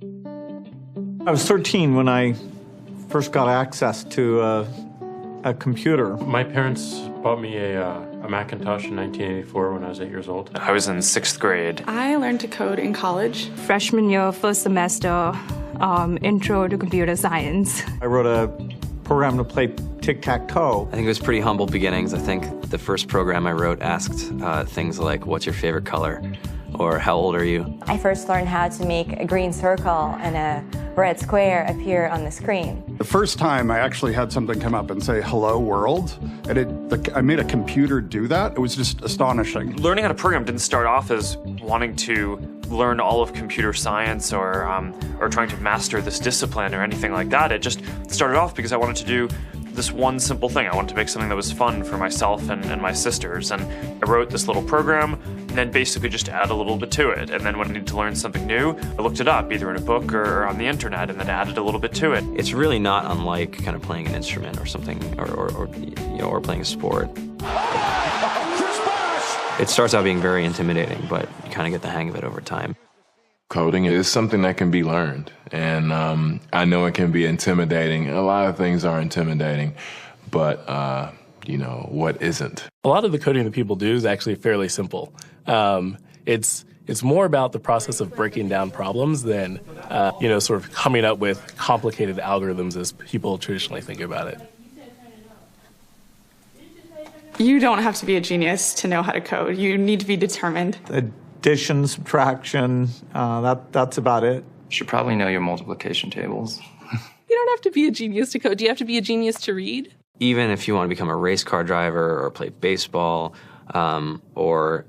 I was 13 when I first got access to a computer. My parents bought me a Macintosh in 1984 when I was 8 years old. I was in 6th grade. I learned to code in college. Freshman year, first semester, intro to computer science. I wrote a program to play tic-tac-toe. I think it was pretty humble beginnings. I think the first program I wrote asked things like, what's your favorite color? Or how old are you? I first learned how to make a green circle and a red square appear on the screen. The first time I actually had something come up and say, hello world, and I made a computer do that. It was just astonishing. Learning how to program didn't start off as wanting to learn all of computer science or trying to master this discipline or anything like that. It just started off because I wanted to do this one simple thing. I wanted to make something that was fun for myself and my sisters. And I wrote this little program and then basically just add a little bit to it. And then when I needed to learn something new, I looked it up either in a book or on the internet and then added a little bit to it. It's really not unlike kind of playing an instrument or something, or playing a sport. It starts out being very intimidating, but you kind of get the hang of it over time. Coding is something that can be learned, and I know it can be intimidating. A lot of things are intimidating, but what isn't? A lot of the coding that people do is actually fairly simple. It's more about the process of breaking down problems than sort of coming up with complicated algorithms as people traditionally think about it. You don't have to be a genius to know how to code. You need to be determined. Addition, subtraction, that's about it. You should probably know your multiplication tables. You don't have to be a genius to code. Do you have to be a genius to read? Even if you want to become a race car driver or play baseball or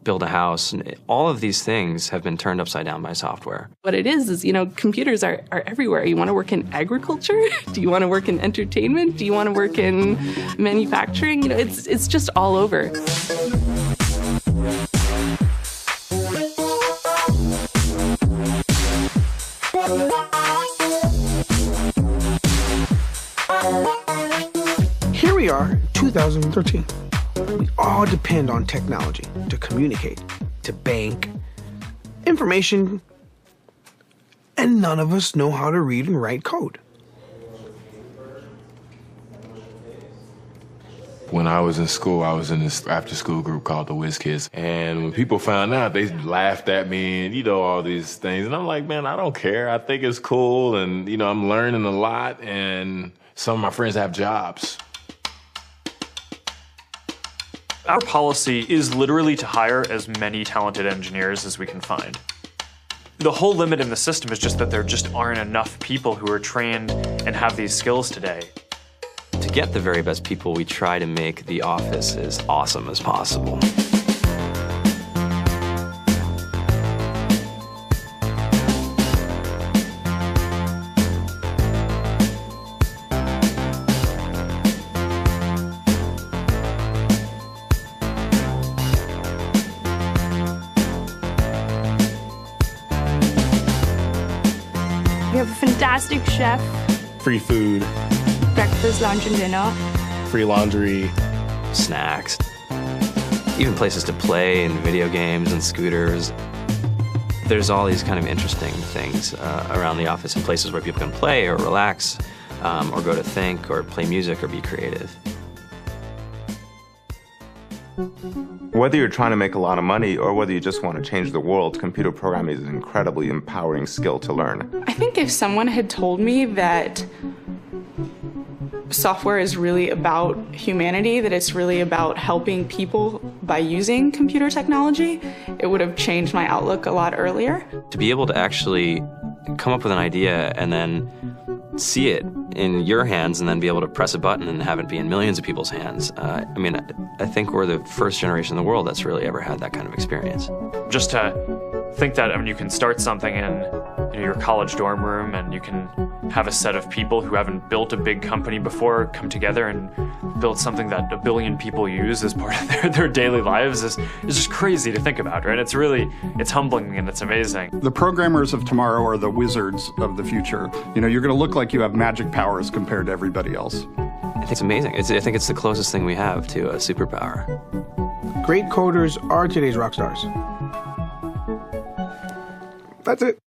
build a house, all of these things have been turned upside down by software. What it is computers are everywhere. You want to work in agriculture? Do you want to work in entertainment? Do you want to work in manufacturing? It's just all over. Here we are, 2013. We all depend on technology to communicate, to bank, information, and none of us know how to read and write code. When I was in school, I was in this after-school group called the Whiz Kids. And when people found out, they laughed at me and, all these things. And I'm like, man, I don't care. I think it's cool. And, I'm learning a lot. And some of my friends have jobs. Our policy is literally to hire as many talented engineers as we can find. The whole limit in the system is just that there just aren't enough people who are trained and have these skills today. To get the very best people, we try to make the office as awesome as possible. We have a fantastic chef. Free food. Breakfast, lunch, and dinner. Free laundry. Snacks. Even places to play and video games and scooters. There's all these kind of interesting things around the office and places where people can play or relax or go to think or play music or be creative. Whether you're trying to make a lot of money or whether you just want to change the world, computer programming is an incredibly empowering skill to learn. I think if someone had told me that software is really about humanity, that it's really about helping people by using computer technology, it would have changed my outlook a lot earlier. To be able to actually come up with an idea and then see it in your hands and then be able to press a button and have it be in millions of people's hands. I think we're the first generation in the world that's really ever had that kind of experience. Just to think that you can start something in your college dorm room and you can have a set of people who haven't built a big company before come together and build something that 1 billion people use as part of their daily lives is just crazy to think about, right? It's humbling and it's amazing. The programmers of tomorrow are the wizards of the future. You're going to look like you have magic powers compared to everybody else. I think it's amazing. I think it's the closest thing we have to a superpower. Great coders are today's rock stars. That's it.